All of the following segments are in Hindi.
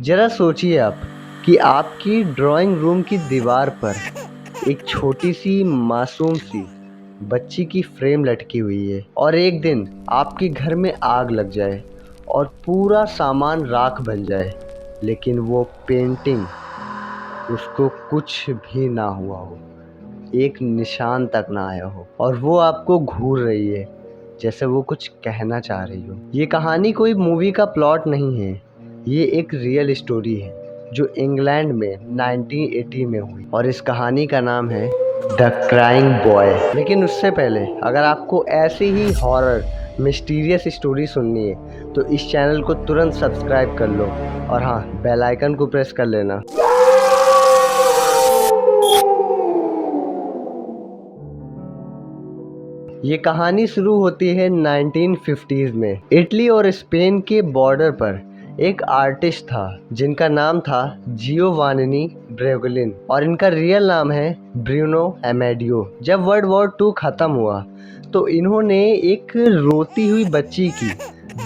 जरा सोचिए आप कि आपकी ड्राइंग रूम की दीवार पर एक छोटी सी मासूम सी बच्ची की फ्रेम लटकी हुई है और एक दिन आपके घर में आग लग जाए और पूरा सामान राख बन जाए, लेकिन वो पेंटिंग, उसको कुछ भी ना हुआ हो, एक निशान तक ना आया हो और वो आपको घूर रही है जैसे वो कुछ कहना चाह रही हो। ये कहानी कोई मूवी का प्लॉट नहीं है, ये एक रियल स्टोरी है जो इंग्लैंड में 1980 में हुई और इस कहानी का नाम है द क्राइंग बॉय। लेकिन उससे पहले अगर आपको ऐसी ही हॉरर मिस्टीरियस स्टोरी सुननी है तो इस चैनल को तुरंत सब्सक्राइब कर लो और हाँ, बेल आइकन को प्रेस कर लेना। ये कहानी शुरू होती है 1950s में। इटली और स्पेन के बॉर्डर पर एक आर्टिस्ट था जिनका नाम था जियोवानी ब्रेगोलिन और इनका रियल नाम है ब्रूनो अमेडियो। जब वर्ल्ड वॉर 2 खत्म हुआ तो इन्होंने एक रोती हुई बच्ची की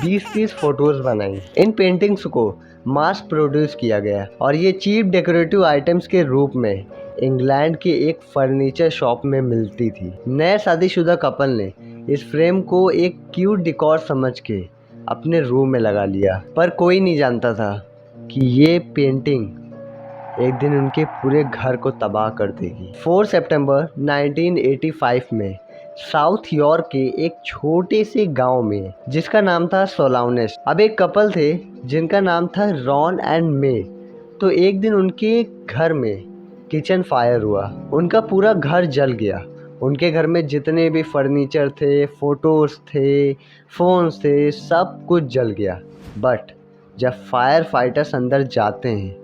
20-30 फोटोज बनाई। इन पेंटिंग्स को मास प्रोड्यूस किया गया और ये चीप डेकोरेटिव आइटम्स के रूप में इंग्लैंड के एक फर्नीचर शॉप में मिलती थी। नए शादीशुदा कपल ने इस फ्रेम को एक क्यूट डिकॉर समझ के अपने रूम में लगा लिया, पर कोई नहीं जानता था कि ये पेंटिंग एक दिन उनके पूरे घर को तबाह कर देगी। 4 सितंबर 1985 में साउथ यॉर्क के एक छोटे से गांव में जिसका नाम था सोलाउनेस, अब एक कपल थे जिनका नाम था रॉन एंड मे। तो एक दिन उनके घर में किचन फायर हुआ, उनका पूरा घर जल गया। उनके घर में जितने भी फर्नीचर थे, फोटोज थे, फोन्स थे, सब कुछ जल गया। बट जब फायर फाइटर्स अंदर जाते हैं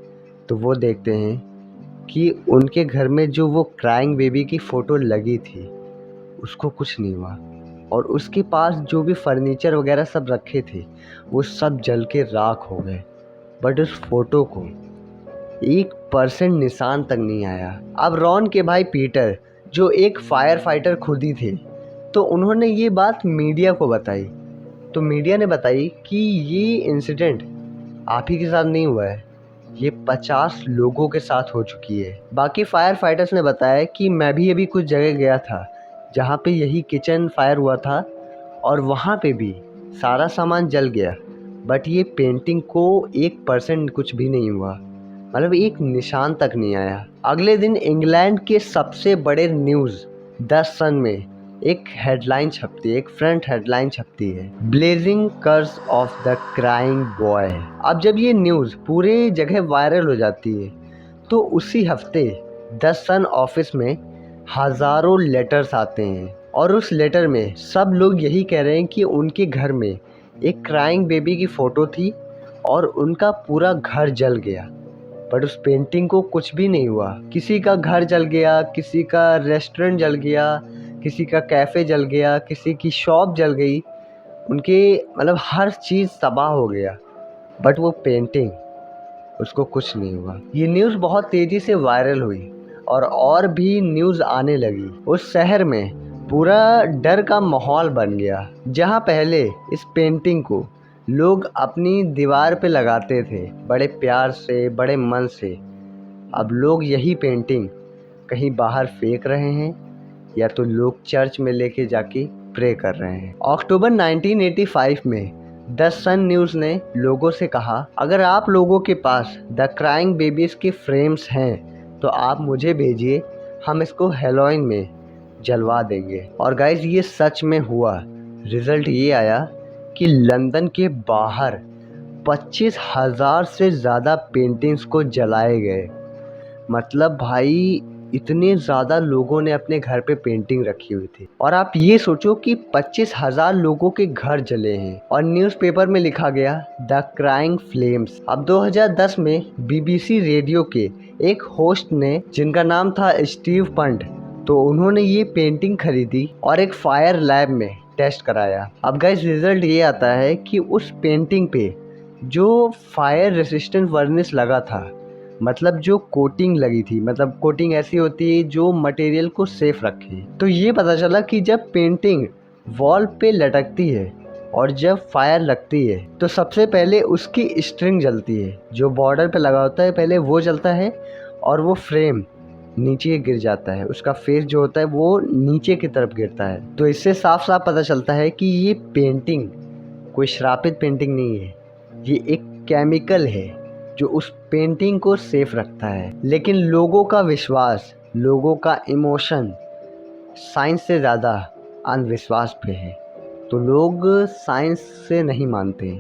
तो वो देखते हैं कि उनके घर में जो वो क्राइंग बेबी की फ़ोटो लगी थी उसको कुछ नहीं हुआ और उसके पास जो भी फर्नीचर वगैरह सब रखे थे वो सब जल के राख हो गए। बट उस फोटो को 1% निशान तक नहीं आया। अब रॉन के भाई पीटर जो एक फायर फाइटर खुद ही थे, तो उन्होंने ये बात मीडिया को बताई। तो मीडिया ने बताई कि ये इंसिडेंट आप ही के साथ नहीं हुआ है, ये 50 लोगों के साथ हो चुकी है। बाकी फायर फाइटर्स ने बताया कि मैं भी अभी कुछ जगह गया था जहाँ पे यही किचन फायर हुआ था और वहाँ पे भी सारा सामान जल गया, बट ये पेंटिंग को 1% कुछ भी नहीं हुआ, मतलब एक निशान तक नहीं आया। अगले दिन इंग्लैंड के सबसे बड़े न्यूज़ द सन में एक हेडलाइन छपती है, एक फ्रंट हेडलाइन छपती है, blazing curse of the crying boy. अब जब ये न्यूज़ पूरे जगह वायरल हो जाती है तो उसी हफ्ते द सन ऑफिस में हज़ारों लेटर्स आते हैं और उस लेटर में सब लोग यही कह रहे हैं कि उनके घर में एक क्राइंग बेबी की फ़ोटो थी और उनका पूरा घर जल गया। बट उस पेंटिंग को कुछ भी नहीं हुआ। किसी का घर जल गया, किसी का रेस्टोरेंट जल गया, किसी का कैफ़े जल गया, किसी की शॉप जल गई, उनके मतलब हर चीज़ तबाह हो गया। बट वो पेंटिंग, उसको कुछ नहीं हुआ। ये न्यूज़ बहुत तेज़ी से वायरल हुई और भी न्यूज़ आने लगी। उस शहर में पूरा डर का माहौल बन गया। जहाँ पहले इस पेंटिंग को लोग अपनी दीवार पे लगाते थे बड़े प्यार से, बड़े मन से, अब लोग यही पेंटिंग कहीं बाहर फेंक रहे हैं या तो लोग चर्च में लेके जाके प्रे कर रहे हैं। अक्टूबर 1985 में द सन न्यूज़ ने लोगों से कहा, अगर आप लोगों के पास द क्राइंग बेबीज़ के फ्रेम्स हैं तो आप मुझे भेजिए, हम इसको हेलोइन में जलवा देंगे। और गाइस, ये सच में हुआ। रिज़ल्ट ये आया कि लंदन के बाहर 25,000 से ज़्यादा पेंटिंग्स को जलाए गए। मतलब भाई, इतने ज़्यादा लोगों ने अपने घर पे पेंटिंग रखी हुई थी। और आप ये सोचो कि 25,000 लोगों के घर जले हैं और न्यूज़पेपर में लिखा गया द क्राइंग फ्लेम्स। अब 2010 में BBC रेडियो के एक होस्ट ने, जिनका नाम था स्टीव पंट, तो उन्होंने ये पेंटिंग खरीदी और एक फायर लैब में टेस्ट कराया। अब गाइस, रिजल्ट ये आता है कि उस पेंटिंग पे जो फायर रेसिस्टेंट वर्निश लगा था मतलब जो कोटिंग लगी थी, मतलब कोटिंग ऐसी होती है जो मटेरियल को सेफ रखे। तो ये पता चला कि जब पेंटिंग वॉल पे लटकती है और जब फायर लगती है तो सबसे पहले उसकी स्ट्रिंग जलती है, जो बॉर्डर पे लगा होता है पहले वो जलता है और वो फ्रेम नीचे गिर जाता है, उसका फेस जो होता है वो नीचे की तरफ गिरता है। तो इससे साफ साफ पता चलता है कि ये पेंटिंग कोई श्रापित पेंटिंग नहीं है, ये एक केमिकल है जो उस पेंटिंग को सेफ रखता है। लेकिन लोगों का विश्वास, लोगों का इमोशन साइंस से ज़्यादा अंधविश्वास पे है। तो लोग साइंस से नहीं मानते।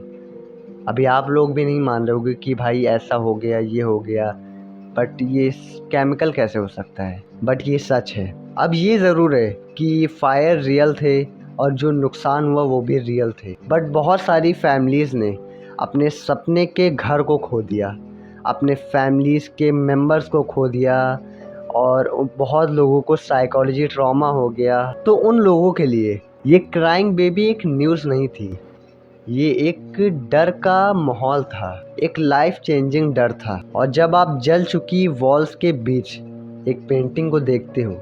अभी आप लोग भी नहीं मान रहे होगे कि भाई ऐसा हो गया, ये हो गया, बट ये केमिकल कैसे हो सकता है, बट ये सच है। अब ये ज़रूर है कि फायर रियल थे और जो नुकसान हुआ वो भी रियल थे, बट बहुत सारी फैमिलीज़ ने अपने सपने के घर को खो दिया, अपने फैमिलीज़ के मेंबर्स को खो दिया और बहुत लोगों को साइकोलॉजी ट्रॉमा हो गया। तो उन लोगों के लिए ये क्राइंग बेबी एक न्यूज़ नहीं थी, ये एक डर का माहौल था, एक लाइफ चेंजिंग डर था। और जब आप जल चुकी वॉल्स के बीच एक पेंटिंग को देखते हो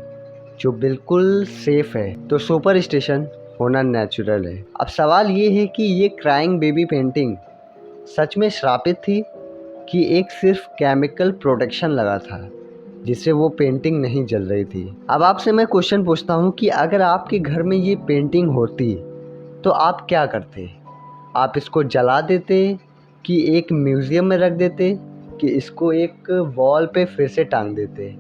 जो बिल्कुल सेफ है, तो सुपर स्टिशन होना नेचुरल है। अब सवाल ये है कि ये क्राइंग बेबी पेंटिंग सच में श्रापित थी कि एक सिर्फ केमिकल प्रोटेक्शन लगा था जिससे वो पेंटिंग नहीं जल रही थी। अब आपसे मैं क्वेश्चन पूछता हूँ कि अगर आपके घर में ये पेंटिंग होती तो आप क्या करते? आप इसको जला देते कि एक म्यूज़ियम में रख देते कि इसको एक वॉल पे फिर से टांग देते?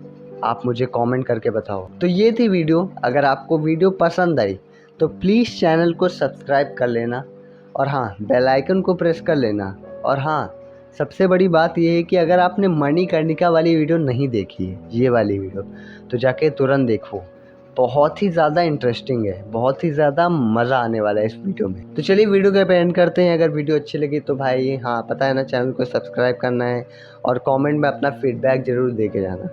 आप मुझे कमेंट करके बताओ। तो ये थी वीडियो। अगर आपको वीडियो पसंद आई तो प्लीज़ चैनल को सब्सक्राइब कर लेना और हाँ, बेल आइकन को प्रेस कर लेना। और हाँ, सबसे बड़ी बात यह है कि अगर आपने मणिकर्णिका वाली वीडियो नहीं देखी है, ये वाली वीडियो, तो जाके तुरंत देखो। बहुत ही ज़्यादा इंटरेस्टिंग है, बहुत ही ज़्यादा मज़ा आने वाला है इस वीडियो में। तो चलिए वीडियो को एंड करते हैं। अगर वीडियो अच्छी लगी तो भाई हाँ, पता है ना, चैनल को सब्सक्राइब करना है और कमेंट में अपना फीडबैक ज़रूर दे के जाना।